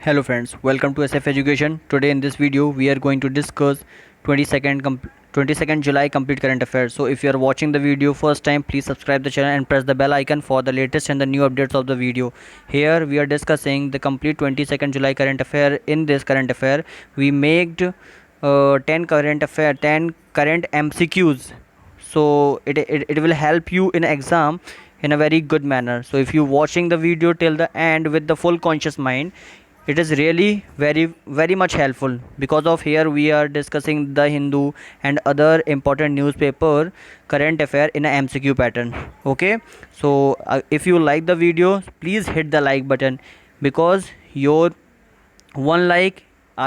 Hello friends, welcome to SF Education. Today in this video we are going to discuss 22nd July complete current affairs. So if you are watching the video first time, please subscribe the channel and press the bell icon for the latest and the new updates of the video. Here we are discussing the complete 22nd July current affair. In this current affair we made 10 current MCQs. So it will help you in exam in a very good manner. So if you watching the video till the end with the full conscious mind, it is really very much helpful, because of here we are discussing the Hindu and other important newspaper current affair in a MCQ pattern. Okay, so if you like the video, please hit the like button, because your one like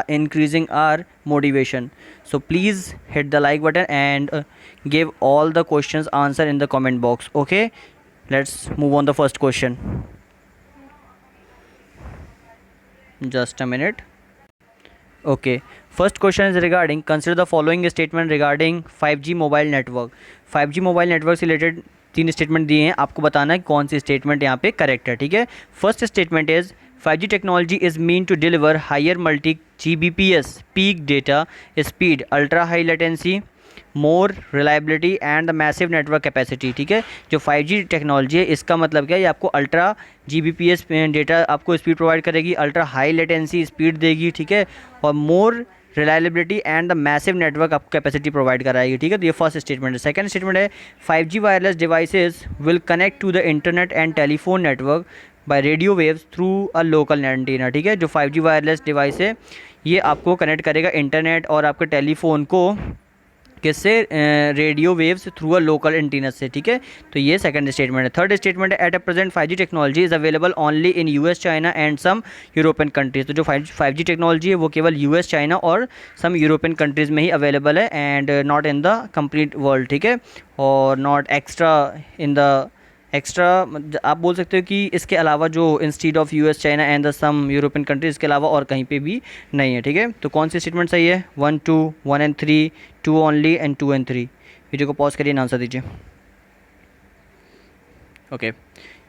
increasing our motivation. So please hit the like button and give all the questions answer in the comment box. Okay, let's move on the first question. Just a minute. Okay, first question is regarding, consider the following statement regarding 5G mobile network. 5G mobile network से related तीन statement दिए हैं, आपको बताना है कौन सी statement यहाँ पे करेक्ट है. ठीक है, first statement is 5G technology is mean to deliver higher multi GBPS peak data speed, ultra high latency, more reliability and the massive network capacity. ठीक है, जो 5G टेक्नोलॉजी है इसका मतलब क्या है, ये आपको अल्ट्रा GBPS डेटा आपको स्पीड प्रोवाइड करेगी, अल्ट्रा हाई लेटेंसी स्पीड देगी. ठीक है, और more reliability and the massive network आपको कैपेसिटी प्रोवाइड कराएगी. ठीक है, तो ये फर्स्ट स्टेटमेंट है. सेकंड स्टेटमेंट है 5G wireless devices will connect to the internet and telephone network by radio waves through a local antenna. ठीक है, जो 5G वायरलेस डिवाइस है ये आपको कनेक्ट करेगा इंटरनेट और आपके टेलीफोन को किससे, radio waves through a local antenna से. ठीक है, तो ये सेकंड स्टेटमेंट है. थर्ड स्टेटमेंट है at a present 5G technology is available only in US, China and some European countries. तो जो 5G टेक्नोलॉजी है वो केवल US, चाइना और सम यूरोपियन कंट्रीज़ में ही अवेलेबल है, and not in the complete world. ठीक है, और not extra in the extra, आप बोल सकते हो कि इसके अलावा जो instead of US, China and the some European countries, इसके अलावा और कहीं पे भी नहीं है. ठीक है, तो कौन सी स्टेटमेंट सही है? 1, 2, 1 and 3, 2 only and 2 and 3. Video को पॉज करिए, आंसर दीजिए. ओके,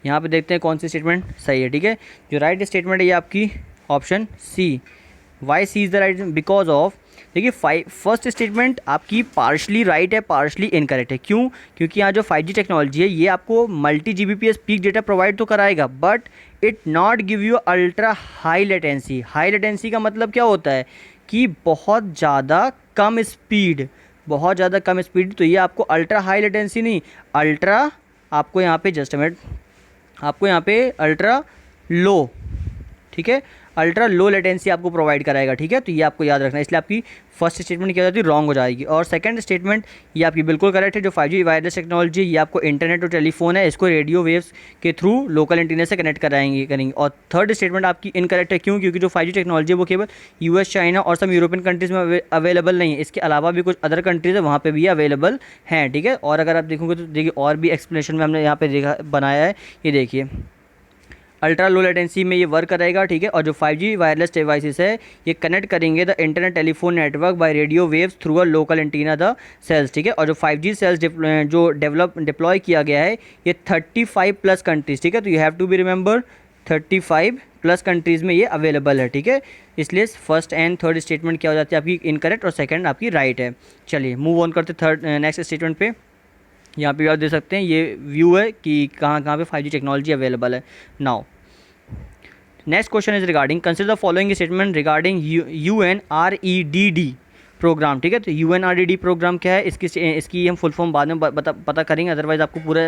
यहाँ पे देखते हैं कौन सी स्टेटमेंट सही है. ठीक है, जो राइट स्टेटमेंट है ये आपकी option C. Why C is the right? Because of, देखिए फर्स्ट स्टेटमेंट आपकी पार्शली राइट है, पार्शली इनकरेक्ट है. क्यों? क्योंकि यहाँ जो 5G टेक्नोलॉजी है ये आपको multi GBPS peak data provide तो कराएगा, but it not give you ultra high latency. High latency का मतलब क्या होता है कि बहुत ज़्यादा कम स्पीड, बहुत ज़्यादा कम स्पीड. तो ये आपको अल्ट्रा हाई लेटेंसी नहीं, अल्ट्रा आपको यहाँ पे जस्ट मिनट, आपको यहाँ पे अल्ट्रा लो, ठीक है, अल्ट्रा लो लेटेंसी आपको प्रोवाइड कराएगा. ठीक है, तो ये आपको याद रखना है, इसलिए आपकी फर्स्ट स्टेटमेंट क्या हो जाती है, रॉन्ग हो जाएगी. और सेकंड स्टेटमेंट ये आपकी बिल्कुल करेक्ट है. जो 5G वायरलेस टेक्नोलॉजी ये आपको इंटरनेट और टेलीफोन है, इसको रेडियो वेव्स के थ्रू लोकल एंटीना से कनेक्ट करेंगे. और थर्ड स्टेटमेंट आपकी इनकरेक्ट है. क्यों? क्योंकि जो 5G टेक्नोलॉजी है वो केवल US, चाइना और सम यूरोपियन कंट्रीज़ में अवेलेबल नहीं है, इसके अलावा भी कुछ अदर कंट्रीज़ है वहाँ पर भी अवेलेबल हैं. ठीक है, और अगर आप देखोगे तो देखिए और भी एक्सप्लेनेशन में हमने यहाँ पर देखा बनाया है, ये देखिए अल्ट्रा लो लेटेंसी में ये वर्क करेगा. ठीक है, और जो 5G वायरलेस डिवाइसेस है ये कनेक्ट करेंगे the internet telephone network by radio waves through a local antenna the cells. ठीक है, और जो 5G सेल्स जो डिप्लॉय किया गया है ये 35 प्लस कंट्रीज़. ठीक है, तो you have to be remember 35 plus countries में ये अवेलेबल है. ठीक है, इसलिए फर्स्ट एंड थर्ड स्टेटमेंट क्या हो जाती है आपकी इनकरेक्ट और सेकंड आपकी राइट है. चलिए मूव ऑन करते थर्ड नेक्स्ट स्टेटमेंट पे. यहाँ पे आप देख सकते हैं ये व्यू है कि कहाँ कहाँ पे 5G टेक्नोलॉजी अवेलेबल है. Now next question is regarding, consider the following statement regarding UNREDD programme. ठीक है, तो UNREDD प्रोग्राम क्या है, इसकी हम फुल फॉर्म बाद में पता करेंगे, अदरवाइज आपको पूरा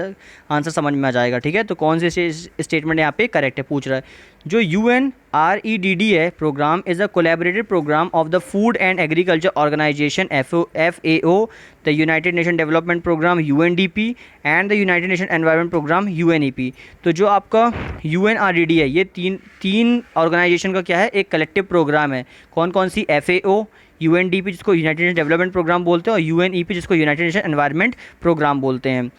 आंसर समझ में आ जाएगा. ठीक है, तो कौन से स्टेटमेंट यहाँ पे करेक्ट है पूछ रहा है. जो UNREDD है programme is a collaborative programme of the food and agriculture organisation FAO, the United Nation development programme UNDP and the United Nation environment programme UNEP. तो जो आपका UNREDD है ये तीन ऑर्गेनाइजेशन का क्या है, एक कलेक्टिव प्रोग्राम है. कौन कौन सी? FAO, UNDP जिसको यूनाइटेड नेशन डेवलपमेंट प्रोग्राम बोलते हैं, और UNEP जिसको यूनाइटेड नेशन एनवायरनमेंट प्रोग्राम बोलते हैं.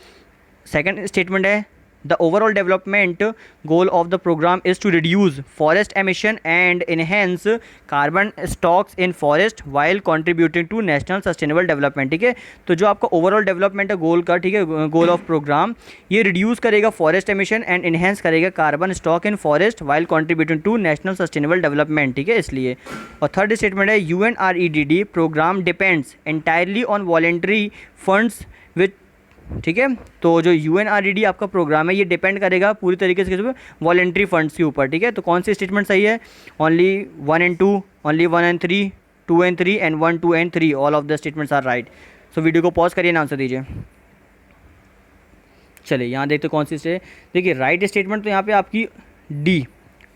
सेकंड स्टेटमेंट है the overall development goal of the programme is to reduce forest emission and enhance carbon stocks in forest while contributing to national sustainable development. ठीक है, तो जो आपका overall development है गोल का, ठीक है, गोल ऑफ प्रोग्राम, ये रिड्यूस करेगा फॉरेस्ट एमिशन एंड इनहेंस करेगा carbon stock in forest while contributing to national sustainable development. ठीक है, इसलिए। और थर्ड स्टेटमेंट है UNREDD programme depends entirely on voluntary funds which, ठीक है, तो जो UNRED आपका प्रोग्राम है ये डिपेंड करेगा पूरी तरीके से वॉलेंट्री फंड्स के ऊपर। ठीक है, तो कौन सी स्टेटमेंट सही है? Only 1 and 2, only 1 and 3, 2 and 3 and 1, 2 and 3, all of the statements are right. So video को पॉज करिए, आंसर दीजिए। चलिए यहाँ देखते कौन सी से, देखिए राइट स्टेटमेंट तो यहाँ पे आपकी डी,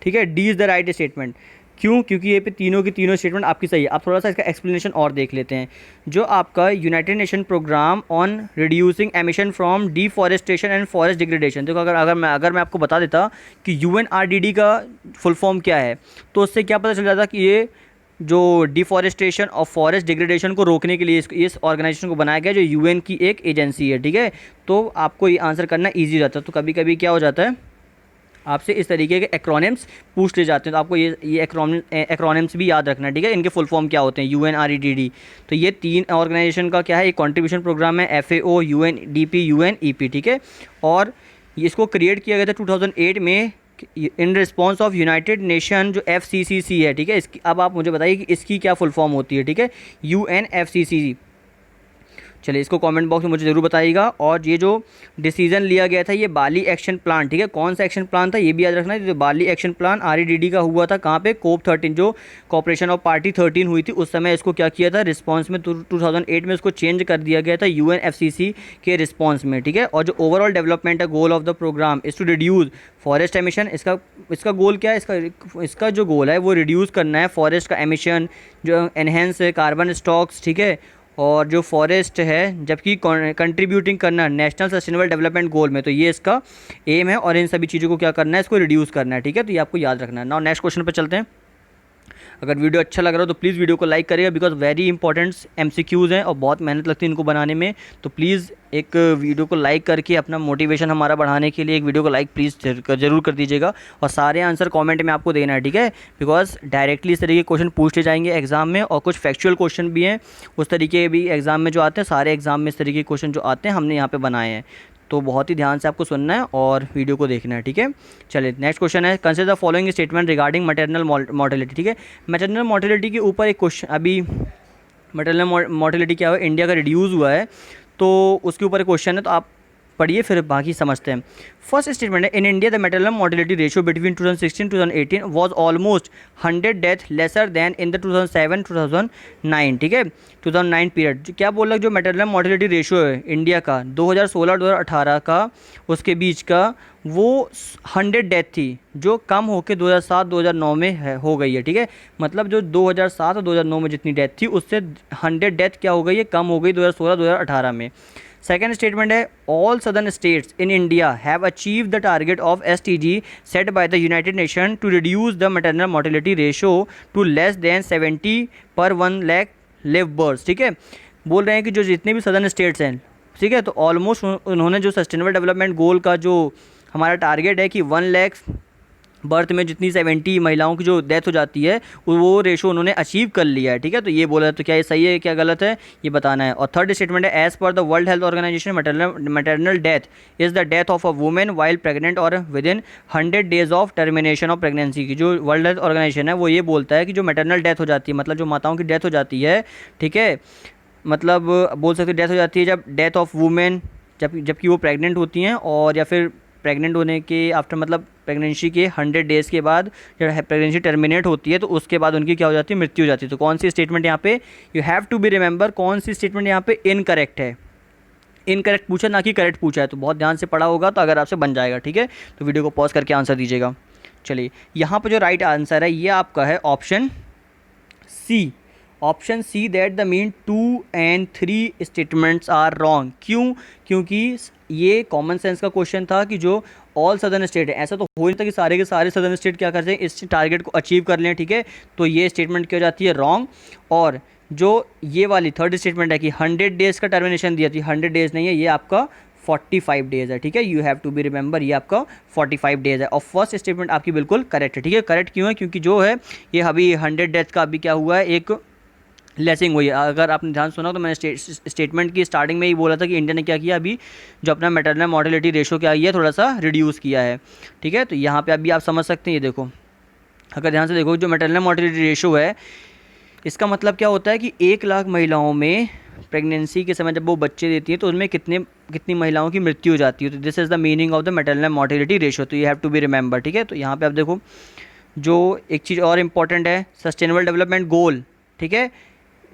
ठीक है, D is the right statement. क्यों? क्योंकि ये पे तीनों की तीनों स्टेटमेंट आपकी सही है। आप थोड़ा सा इसका एक्सप्लेनेशन और देख लेते हैं। जो आपका United Nation programme on reducing emission from deforestation and forest degradation, देखो अगर मैं आपको बता देता कि UNRED का फुल फॉर्म क्या है, तो उससे क्या पता चल जाता कि ये जो डिफॉरेस्टेशन और फॉरेस्ट डिग्रेडेशन को रोकने के लिए इस ऑर्गेनाइजेशन को बनाया गया, जो UN की एक एजेंसी है। ठीक है, तो आपको ये आंसर करना ईजी हो जाता है। तो कभी कभी क्या हो जाता है, आपसे इस तरीके के एक्रोनिम्स पूछ ले जाते हैं, तो आपको ये एक्रोनिम्स भी याद रखना है। ठीक है, इनके फुल फॉर्म क्या होते हैं? UNREDD। तो ये तीन ऑर्गेनाइजेशन का क्या है, एक कंट्रीब्यूशन प्रोग्राम है, FAO, UNDP, UNEP। ठीक है, और इसको क्रिएट किया गया था 2008 में in response of United nation जो FCCC है। ठीक है, इसकी अब आप मुझे बताइए कि इसकी क्या फुल फॉर्म होती है। ठीक है, UNFCCC। चलिए इसको कमेंट बॉक्स में मुझे ज़रूर बताइएगा। और ये जो डिसीजन लिया गया था, ये बाली एक्शन प्लान, ठीक है, कौन सा एक्शन प्लान था ये भी याद रखना है। जो बाली एक्शन प्लान REDD का हुआ था कहाँ पे? COP 13, जो कॉपरेशन ऑफ पार्टी 13 हुई थी, उस समय इसको क्या किया था, रिस्पांस में 2008 में इसको चेंज कर दिया गया था UNFCCC के रिस्पांस में। ठीक है, और जो ओवरऑल डेवलपमेंट है goal of the programme is to reduce forest emission. इसका गोल क्या है? इसका जो गोल है वो रिड्यूस करना है फॉरेस्ट का एमिशन, जो एनहेंस कार्बन स्टॉक्स, ठीक है, और जो फॉरेस्ट है, जबकि कंट्रीब्यूटिंग करना नेशनल सस्टेनेबल डेवलपमेंट गोल में। तो ये इसका एम है और इन सभी चीज़ों को क्या करना है, इसको रिड्यूस करना है। ठीक है, तो ये आपको याद रखना है। नाउ नेक्स्ट क्वेश्चन पे चलते हैं। अगर वीडियो अच्छा लग रहा हो तो प्लीज़ वीडियो को लाइक करिएगा, बिकॉज वेरी इंपॉर्टेंट MCQs हैं और बहुत मेहनत लगती है इनको बनाने में। तो प्लीज़ एक वीडियो को लाइक करके अपना मोटिवेशन हमारा बढ़ाने के लिए एक वीडियो को लाइक प्लीज़ ज़रूर कर दीजिएगा। और सारे आंसर कमेंट में आपको देना है। ठीक है, बिकॉज डायरेक्टली इस तरीके के क्वेश्चन पूछे जाएंगे एग्जाम में, और कुछ फैक्चुअल क्वेश्चन भी हैं उस तरीके भी एग्जाम में जो आते हैं। सारे एग्जाम में इस तरीके के क्वेश्चन जो आते हैं हमने यहाँ पर बनाए हैं, तो बहुत ही ध्यान से आपको सुनना है और वीडियो को देखना है। ठीक है, चलिए नेक्स्ट क्वेश्चन है, consider the following statement regarding maternal mortality. ठीक है, मैटरनल मोर्टेलिटी के ऊपर एक क्वेश्चन, अभी मैटरनल मोर्टेलिटी क्या हुआ, इंडिया का रिड्यूस हुआ है, तो उसके ऊपर एक क्वेश्चन है, तो आप पढ़िए फिर बाकी समझते हैं। फर्स्ट स्टेटमेंट है, in India the maternal mortality ratio between 2016-2018 was almost 100 death lesser then in the 2007-2009। ठीक है, 2009 पीरियड क्या बोल रहा है, जो मैटरनल मोर्टेलिटी रेशियो है इंडिया का 2016-2018 का, उसके बीच का, वो 100 डेथ थी, जो कम होकर 2007-2009 में हो गई है। ठीक है, मतलब जो 2007 और 2009 में जितनी डेथ थी उससे 100 डेथ क्या हो गई है, कम हो गई 2016-2018 में। सेकेंड स्टेटमेंट है, all southern states in India have achieve the target of SDG set by the United Nation to reduce the maternal mortality ratio to less than 70 per 1 lakh live birds. ठीक है, बोल रहे हैं कि जो जितने भी सदर्न स्टेट्स हैं, ठीक है, तो ऑलमोस्ट उन्होंने जो सस्टेनेबल डेवलपमेंट गोल का जो हमारा टारगेट है कि 1 लाख बर्थ में जितनी 70 महिलाओं की जो डेथ हो जाती है, वो रेशो उन्होंने अचीव कर लिया है। ठीक है, तो ये बोला, तो क्या ये सही है क्या गलत है ये बताना है। और थर्ड स्टेटमेंट है, as per the world health organization maternal death is the death of a women while pregnant और within 100 days of termination of pregnancy की। जो वर्ल्ड हेल्थ ऑर्गेनाइजेशन है वो ये बोलता है कि जो मैटरनल डेथ हो जाती है, मतलब जो माताओं की डेथ हो जाती है, ठीक है, मतलब बोल सकते डेथ हो जाती है जब डेथ ऑफ वुमेन, जबकि वो प्रेग्नेंट होती हैं, और या फिर प्रेग्नेंट होने के आफ्टर, मतलब प्रेगनेंसी के 100 डेज़ के बाद जब प्रेगनेंसी टर्मिनेट होती है, तो उसके बाद उनकी क्या हो जाती है, मृत्यु हो जाती है। तो कौन सी स्टेटमेंट यहाँ पे, you have to be remember, कौन सी स्टेटमेंट यहाँ पे इनकरेक्ट है। इनकरेक्ट पूछा ना कि करेक्ट पूछा है, तो बहुत ध्यान से पढ़ा होगा तो अगर आपसे बन जाएगा। ठीक है, तो वीडियो को पॉज करके आंसर दीजिएगा। चलिए यहाँ पर जो राइट आंसर है ये आपका है option C. Option C, that the mean 2 and 3 statements are wrong. क्यों? क्योंकि ये कॉमन सेंस का क्वेश्चन था कि जो ऑल सदर्न स्टेट है, ऐसा तो हो नहीं था कि सारे के सारे सदर्न स्टेट क्या करते हैं, इस टारगेट को अचीव कर लें। ठीक है, तो ये स्टेटमेंट क्या हो जाती है, रॉन्ग। और जो ये वाली थर्ड स्टेटमेंट है कि 100 डेज़ का टर्मिनेशन दिया थी, 100 डेज़ नहीं है, ये आपका 45 डेज़ है, ठीक है। You have to be remember, ये आपका 45 डेज़ है। और फर्स्ट स्टेटमेंट आपकी बिल्कुल करेक्ट है, ठीक है। करेक्ट क्यों है? क्योंकि जो है ये अभी 100 डेज का अभी क्या हुआ है, एक लेसिंग हुई है। अगर आपने ध्यान सुना तो मैंने स्टेटमेंट की स्टार्टिंग में ही बोला था कि इंडिया ने क्या किया, अभी जो अपना मैटरनल मॉर्टेलिटी रेशो क्या किया है, थोड़ा सा रिड्यूस किया है, ठीक है। तो यहाँ पे अभी आप समझ सकते हैं, ये देखो, अगर ध्यान से देखो, जो मैटरनल मॉर्टेलिटी रेशो है, इसका मतलब क्या होता है कि 1 लाख महिलाओं में प्रेगनेंसी के समय जब वो बच्चे देती है तो उनमें कितनी महिलाओं की मृत्यु हो जाती है। तो this is the meaning of the maternal mortality ratio. तो you have to be remember, ठीक है। तो यहाँ पे आप देखो, जो एक चीज़ और इम्पॉर्टेंट है, सस्टेनेबल डेवलपमेंट गोल, ठीक है,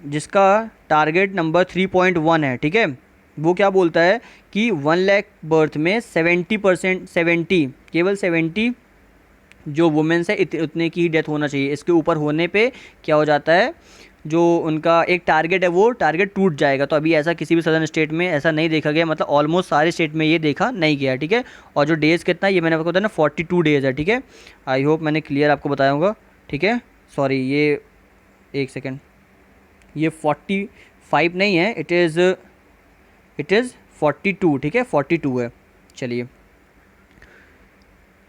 जिसका टारगेट नंबर 3.1 है, ठीक है। वो क्या बोलता है कि 1 लाख बर्थ में 70%, 70, केवल 70 जो वुमेन्स है उतने की ही डेथ होना चाहिए। इसके ऊपर होने पे क्या हो जाता है, जो उनका एक टारगेट है वो टारगेट टूट जाएगा। तो अभी ऐसा किसी भी सदर्न स्टेट में ऐसा नहीं देखा गया, मतलब ऑलमोस्ट सारे स्टेट में ये देखा नहीं गया, ठीक है। और जो डेज़ कितना है, ये मैंने आपको बताया ना, 42 डेज़ है, ठीक है। आई होप मैंने क्लियर आपको बताया होगा, ठीक है। सॉरी, ये एक सेकेंड, ये 45 नहीं है, इट इज़ 42, ठीक है, 42 है। चलिए,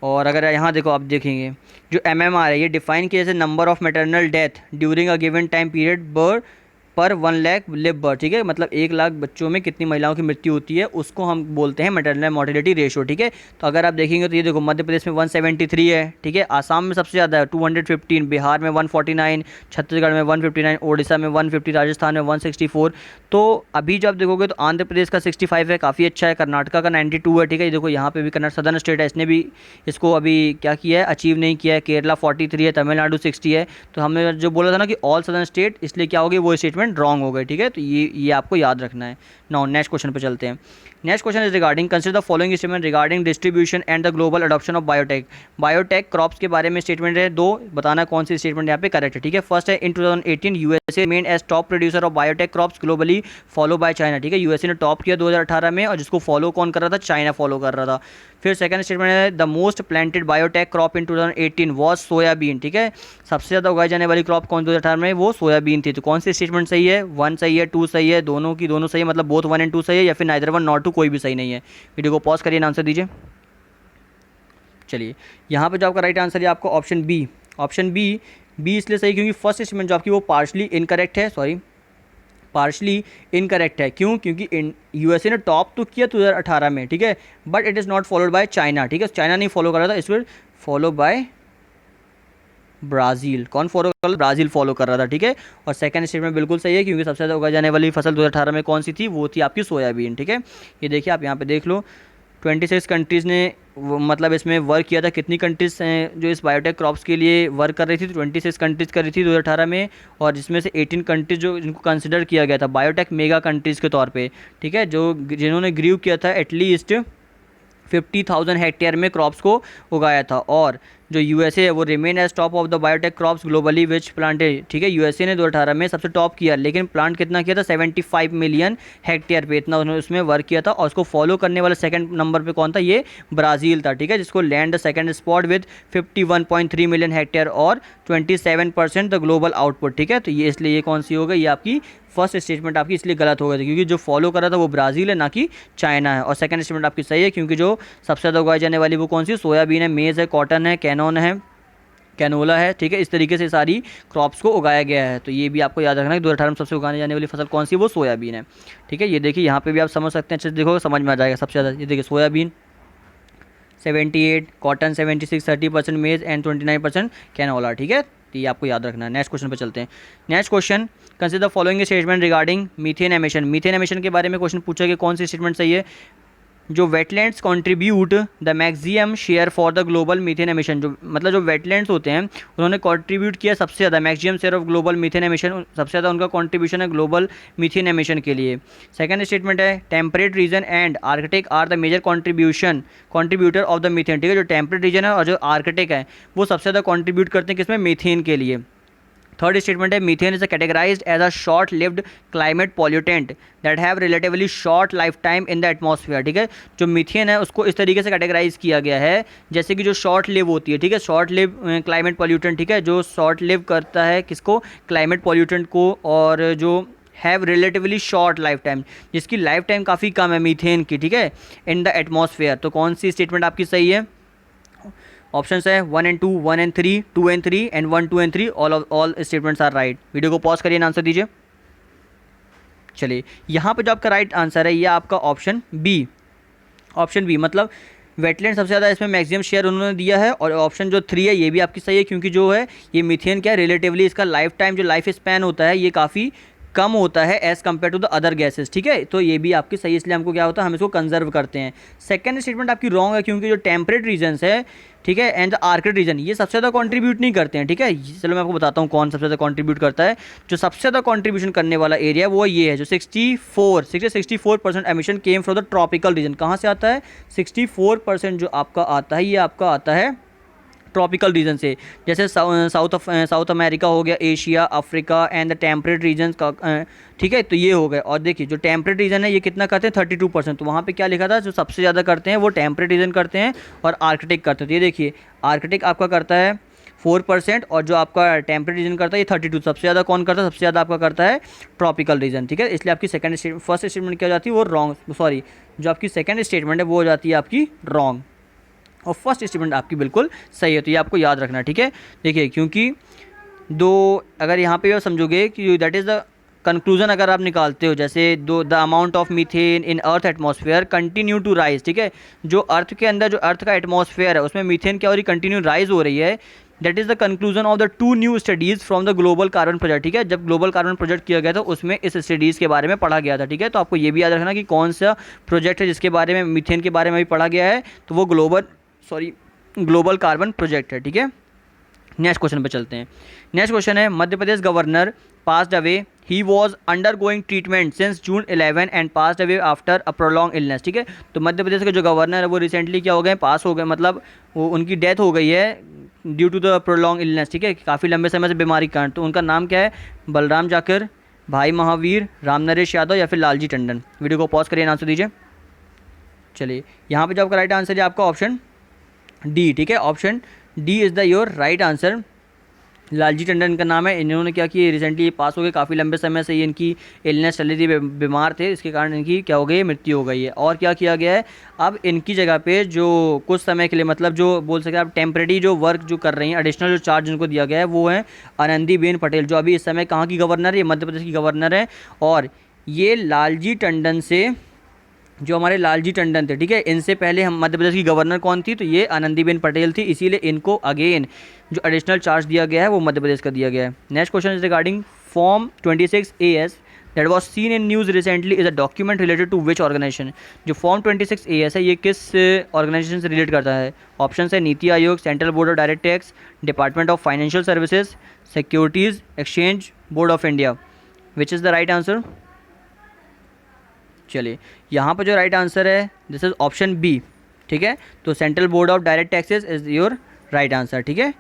और अगर यहाँ देखो, आप देखेंगे जो MMR है, ये डिफाइन किया जैसे number of maternal death during a given time period पर 1 लाख लिव बर्थ, ठीक है। मतलब 1 लाख बच्चों में कितनी महिलाओं की मृत्यु होती है, उसको हम बोलते हैं मैटरनल मॉर्टेलिटी रेशो, ठीक है। तो अगर आप देखेंगे तो ये देखो, मध्य प्रदेश में 173 है, ठीक है। आसाम में सबसे ज़्यादा है 215, बिहार में 149, छत्तीसगढ़ में 159, ओडिशा में 150, राजस्थान में 164। तो अभी जब देखोगे तो आंध्र प्रदेश का 65 है, काफ़ी अच्छा है। कर्नाटका का 92 है, ठीक है। ये देखो, यहाँ पे भी कर्नाटक सदर्न स्टेट है, इसने भी इसको अभी क्या किया है, अचीव नहीं किया है। केरला 43 है, तमिलनाडु 60 है। तो हमने जो बोला था ना कि ऑल सदर्न स्टेट, इसलिए क्या हो गई, वो स्टेटमेंट रॉन्ग हो गए, ठीक है। तो ये आपको याद रखना है। नाउ नेक्स्ट क्वेश्चन पे चलते हैं। Next question is regarding consider the following statement regarding distribution and the global adoption of biotech crops के बारे में स्टेटमेंट है दो, बताना कौन सी स्टेटमेंट यहाँ पे करेक्ट है, ठीक है। फर्स्ट है, in 2018 USA remain as top producer of biotech crops globally follow by China, ठीक है। यूएसए ने टॉप किया 2018 में, और जिसको फॉलो कौन कर रहा था, चाइना फॉलो कर रहा था। फिर सेकंड स्टेटमेंट है, the most planted biotech crop in 2018 was soybean, ठीक है। सबसे ज़्यादा उगाई जाने वाली क्रॉप कौन 2018 में, वो सोयाबीन थी। तो कौन सी स्टेटमेंट सही है, 1 सही है, 2 सही है, दोनों की दोनों सही है, मतलब बोथ 1 एंड 2 सही है, या फिर नाइदर 1 नॉट 2, कोई भी सही नहीं है। वीडियो को पॉज करिए, आंसर दीजिए। चलिए, यहाँ पे जो आपका राइट आंसर है आपका ऑप्शन बी। ऑप्शन बी इसलिए सही क्योंकि फर्स्ट स्टेटमेंट जो आपकी वो पार्शली इनकरेक्ट है, सॉरी, पार्शली इनकरेक्ट है। क्यों? क्योंकि यूएसए ने टॉप तो किया 2018 में, ठीक है, but it is not followed by China, ठीक है। चाइना नहीं फॉलो कर रहा था, इस पर फॉलो बाय ब्राज़ील। कौन फॉलो कर रहा था? ब्राज़ील फॉलो कर रहा था, ठीक है। और सेकंड स्टेटमेंट बिल्कुल सही है क्योंकि सबसे ज़्यादा उगाई जाने वाली फसल 2018 में कौन सी थी, वो थी आपकी सोयाबीन, ठीक है। ये देखिए, आप यहाँ पे देख लो, 26 कंट्रीज़ ने मतलब इसमें वर्क किया था। कितनी कंट्रीज़ हैं जो इस बायोटेक क्रॉप्स के लिए वर्क कर रही थी? 26 कंट्रीज़ कर रही थी 2018 में, और जिसमें से 18 कंट्रीज़ जो जिनको कंसिडर किया गया था बायोटेक मेगा कंट्रीज़ के तौर पे, ठीक है, जो जिन्होंने ग्रीव किया था एटलीस्ट 50,000 हेक्टेयर में क्रॉप्स को उगाया था। और जो यूएसए है वो remain as top of the biotech crops globally which planted, ठीक है। यूएसए ने 2018 में सबसे टॉप किया, लेकिन प्लांट कितना किया था? 75 मिलियन हेक्टेयर पे, इतना उन्होंने उसमें वर्क किया था। और उसको फॉलो करने वाला सेकंड नंबर पे कौन था? ये ब्राज़ील था, ठीक है, जिसको land the second spot with 51.3 million hectare और 27% द ग्लोबल आउटपुट, ठीक है। तो ये इसलिए ये कौन सी हो गई, ये आपकी फर्स्ट स्टेटमेंट आपकी इसलिए गलत हो गई थी क्योंकि जो फॉलो कर रहा था वो ब्राज़ील है, ना कि चाइना है। और सेकंड स्टेटमेंट आपकी सही है क्योंकि जो सबसे ज़्यादा उगाई जाने वाली वो कौन सी? सोयाबीन है, मेज़ है, कॉटन है, कैनोन है, कैनोला है, ठीक है। इस तरीके से सारी क्रॉप्स को उगाया गया है। तो ये भी आपको याद रखना है कि 2018 में सबसे उगाने जाने वाली फसल कौन सी? वो सोयाबीन है, ठीक है। ये देखिए, यहाँ पे भी आप समझ सकते हैं, अच्छे से देखो समझ में आ जाएगा। सबसे ज़्यादा ये देखिए, सोयाबीन 78, कॉटन 76, 30% मेज़ एंड 29% कैनोला, ठीक है। तो ये आपको याद रखना है। नेक्स्ट क्वेश्चन पे चलते हैं। Next question, consider following statement regarding methane emission. Methane emission के बारे में क्वेश्चन पूछा कि कौन सी स्टेटमेंट सही है? जो wetlands contribute the maximum share for the global methane emission, जो मतलब जो वेटलैंड्स होते हैं उन्होंने कंट्रीब्यूट किया सबसे ज़्यादा maximum share of global methane emission, सबसे ज़्यादा उनका कंट्रीब्यूशन है ग्लोबल मीथेन एमिशन के लिए। सेकंड स्टेटमेंट है, temperate region and Arctic are the major contributor of the methane, ठीक है। जो टेम्परेट रीजन है और जो आर्कटिक है वो सबसे ज़्यादा कंट्रीब्यूट करते हैं किसमें? मीथेन के लिए। थर्ड स्टेटमेंट है, methane is categorised as a short lived climate pollutant that have relatively short life time in the atmosphere, ठीक है। जो मीथेन है उसको इस तरीके से कैटेगराइज किया गया है जैसे कि जो शॉर्ट लिव होती है, ठीक है, शॉर्ट लिव क्लाइमेट पॉल्यूटेंट, ठीक है, जो शॉर्ट लिव करता है किसको? क्लाइमेट पॉल्यूटेंट को। और जो have relatively short life time, जिसकी लाइफ टाइम काफ़ी कम है मीथेन की, ठीक है, इन द एटमॉस्फेयर। तो कौन सी स्टेटमेंट आपकी सही है? ऑप्शन है 1 and 2, 1 and 3, 2 and 3 and 1, 2 and 3, all statements are right. Video को पॉज करिए, आंसर दीजिए। चलिए यहाँ पे जो आपका राइट आंसर है ये आपका ऑप्शन बी, ऑप्शन बी मतलब वेटलैंड सबसे ज़्यादा इसमें मैक्सिमम शेयर उन्होंने दिया है। और ऑप्शन जो 3 है ये भी आपकी सही है, क्योंकि जो है ये मीथेन क्या है, रिलेटिवली इसका लाइफ टाइम जो लाइफ स्पैन होता है ये काफ़ी कम होता है as compare to the other gases, ठीक है। तो ये भी आपकी सही है, इसलिए हमको क्या होता है, हम इसको कंजर्व करते हैं। सेकंड स्टेटमेंट आपकी रॉन्ग है, क्योंकि जो टेम्परेट रीजन्स है, ठीक है, एंड द आर्कटिक रीजन, ये सबसे ज़्यादा कंट्रीब्यूट नहीं करते हैं, ठीक है। चलो मैं आपको बताता हूँ कौन सबसे ज़्यादा कंट्रीब्यूट करता है। जो सबसे ज़्यादा कंट्रीब्यूशन करने वाला एरिया वो ये है, जो 64% emission came from the tropical region. कहाँ से आता है? 64% जो आपका आता है ये आपका आता है ट्रॉपिकल रीजन से, जैसे साउथ अमेरिका हो गया, Asia, Africa and the temperate region का, ठीक है। तो ये हो गए। और देखिए जो टेम्परेट रीजन है ये कितना करते हैं? 32%। तो वहाँ पे क्या लिखा था, जो सबसे ज़्यादा करते हैं वो टेम्परेट रीजन करते हैं और आर्कटिक करते हैं। तो ये देखिए आर्कटिक आपका करता है 4% और जो आपका टेम्परेट रीजन करता है ये 32। सबसे ज़्यादा कौन करता है? सबसे ज़्यादा आपका करता है ट्रॉपिकल रीजन, ठीक है। इसलिए आपकी फर्स्ट स्टेटमेंट क्या हो जाती है, वो रॉन्ग, सॉरी, जो आपकी सेकेंड स्टेटमेंट है वो हो जाती है आपकी रॉन्ग, और फर्स्ट स्टेटमेंट आपकी बिल्कुल सही है। तो ये आपको याद रखना, ठीक है। देखिए क्योंकि अगर यहाँ पे समझोगे कि दैट इज़ द कंक्लूजन अगर आप निकालते हो, जैसे the amount of methane in earth atmosphere continue to rise, ठीक है। जो अर्थ के अंदर जो अर्थ का एटमॉस्फेयर है उसमें मीथेन क्या हो रही, कंटिन्यू राइज हो रही है। That is the conclusion of the 2 new studies from the global carbon project, ठीक है। जब ग्लोबल कार्बन प्रोजेक्ट किया गया था उसमें इस स्टडीज़ के बारे में पढ़ा गया था, ठीक है। तो आपको ये भी याद रखना कि कौन सा प्रोजेक्ट है जिसके बारे में मीथेन के बारे में भी पढ़ा गया है, तो वो ग्लोबल कार्बन प्रोजेक्ट है, ठीक है। नेक्स्ट क्वेश्चन पे चलते हैं। नेक्स्ट क्वेश्चन है, Madhya Pradesh governor passed away, he was undergoing treatment since June 11 and passed away after a prolong illness, ठीक है। तो मध्य प्रदेश के जो गवर्नर है वो रिसेंटली क्या हो गए, पास हो गए, मतलब वो उनकी डेथ हो गई है due to the prolong illness, ठीक है, काफ़ी लंबे समय से बीमारी के कारण। तो उनका नाम क्या है? बलराम जाकिर, भाई महावीर, रामनरेश यादव या फिर लालजी टंडन। वीडियो को पॉज करिए, आंसर दीजिए। चलिए यहाँ पे जो आपका राइट आंसर है आपका ऑप्शन डी, ठीक है। Option D is the your right answer. Lalji Tandon का नाम है। इन्होंने क्या किया, रिसेंटली पास हो गए, काफ़ी लंबे समय से ये इनकी इलनेस चल रही थी, बीमार थे, इसके कारण इनकी क्या हो गई है, मृत्यु हो गई है। और क्या किया गया है, अब इनकी जगह पे जो कुछ समय के लिए, मतलब जो बोल सके आप टेम्परेरी जो वर्क जो कर रही हैं, एडिशनल जो चार्ज इनको दिया गया है वो है आनंदीबेन पटेल, जो अभी इस समय कहाँ की गवर्नर है, ये मध्य प्रदेश की गवर्नर है। और ये लालजी टंडन से, जो हमारे लालजी टंडन थे, ठीक है, इनसे पहले हम मध्य प्रदेश की गवर्नर कौन थी, तो ये आनंदीबेन पटेल थी, इसीलिए इनको अगेन जो एडिशनल चार्ज दिया गया है वो मध्य प्रदेश का दिया गया है। Next question is regarding form 26 AS that was seen in news recently is a document related to which organisation. जो फॉर्म 26 AS है ये किस ऑर्गेनाइजेशन से रिलेट करता है? ऑप्शन है NITI Aayog, central board of direct tax, department of financial services, securities exchange board of India. Which is the right answer? चलिए यहाँ पर जो राइट आंसर है दिस इज ऑप्शन बी, ठीक है। तो central board of direct taxes is your right answer, ठीक है।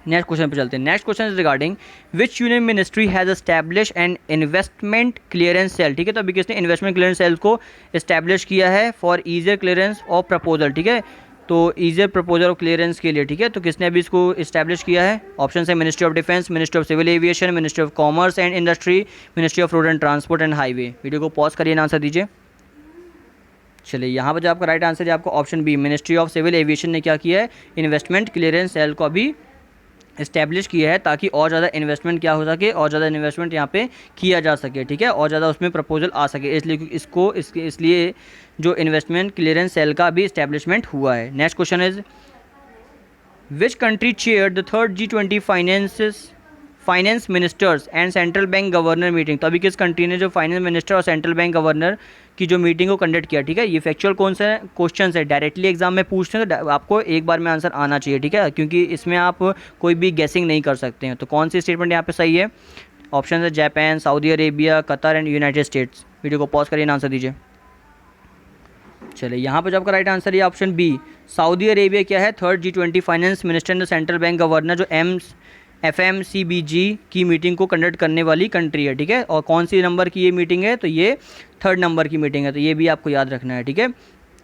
नेक्स्ट क्वेश्चन पे चलते हैं। Next question is regarding which union ministry has establish an investment clearance cell, ठीक है। तो अभी किसने इन्वेस्टमेंट क्लियरेंस सेल को इस्टेब्लिश किया है for easier clearance of proposal, ठीक है। तो ईजियर प्रपोजल ऑफ क्लियरेंस के लिए, ठीक है, तो किसने अभी इसको इस्टेब्लिश किया है? ऑप्शन है ministry of defence, ministry of civil aviation, ministry of commerce and industry, ministry of road and transport and highway. Video को पॉज करिए, आंसर दीजिए। चलिए यहाँ पर जो आपका राइट आंसर है आपका option B, ministry of civil aviation ने क्या किया है, इन्वेस्टमेंट क्लियरेंस सेल को अभी इस्टेब्लिश किया है, ताकि और ज़्यादा इन्वेस्टमेंट क्या हो सके, और ज़्यादा इन्वेस्टमेंट यहाँ पे किया जा सके, ठीक है, और ज़्यादा उसमें प्रपोजल आ सके, इसलिए इसलिए जो इन्वेस्टमेंट क्लियरेंस सेल का भी इस्टेब्लिशमेंट हुआ है। Next question is which country chair the 3rd G20 finance ministers and central bank governor meeting. तो अभी किस कंट्री ने जो फाइनेंस मिनिस्टर और सेंट्रल बैंक गवर्नर की जो मीटिंग को कंडक्ट किया, ठीक है। ये फैक्चुअल कौन सा क्वेश्चन है, डायरेक्टली एग्जाम में पूछते हैं तो आपको एक बार में आंसर आना चाहिए, ठीक है, क्योंकि इसमें आप कोई भी गेसिंग नहीं कर सकते हैं। तो कौन सी स्टेटमेंट यहाँ पे सही है? ऑप्शन है Japan, Saudi Arabia, Qatar and United states. Video को पॉज करिए, आंसर दीजिए। चलिए यहाँ पर जो आपका राइट आंसर है ऑप्शन बी, सऊदी अरेबिया क्या है, 3rd G20 finance minister and central bank governor जो FMCBG की मीटिंग को कंडक्ट करने वाली कंट्री है, ठीक है। और कौन सी नंबर की ये मीटिंग है, तो ये 3rd नंबर की मीटिंग है, तो ये भी आपको याद रखना है, ठीक है।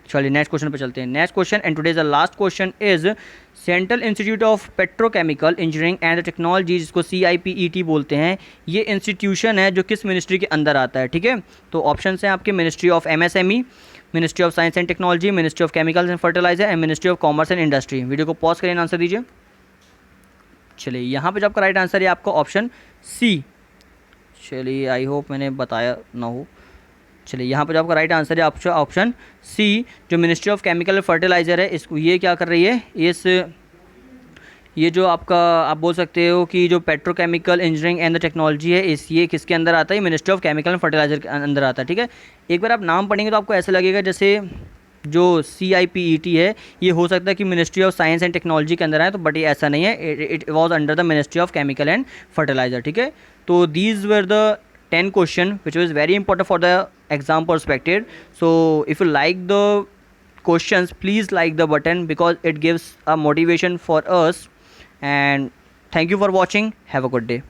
चलिए नेक्स्ट क्वेश्चन पे चलते हैं। Next question and today the last question is central institute of petrochemical engineering and technology, जिसको CIPET बोलते हैं, ये इंस्टीट्यूशन है जो किस मिनिस्ट्री के अंदर आता है, ठीक है। तो ऑप्शन हैं आपके ministry of MSME, ministry of science and technology, ministry of chemicals and fertilizer and ministry of commerce and industry. Video को पॉज करें, आंसर दीजिए। चलिए यहाँ पे जो आपका राइट आंसर है आपका ऑप्शन सी। चलिए आई होप मैंने बताया ना हो। चलिए यहाँ पर जो आपका राइट आंसर है आपका ऑप्शन सी, जो ministry of chemical and fertiliser है, इसको ये क्या कर रही है, ये जो आपका आप बोल सकते हो कि जो petrochemical engineering and the technology है, ये किसके अंदर आता है, ministry of chemical and fertilizer के अंदर आता है, ठीक है। एक बार आप नाम पढ़ेंगे तो आपको ऐसा लगेगा जैसे जो CIPET है ये हो सकता है कि ministry of science and technology के अंदर है, तो बट ये ऐसा नहीं है, it was under the ministry of chemical and fertilizer, ठीक है। तो these were the 10 question which was very important for the exam perspective. So if you like the questions, please like the button because it gives a motivation for us, and thank you for watching. Have a good day.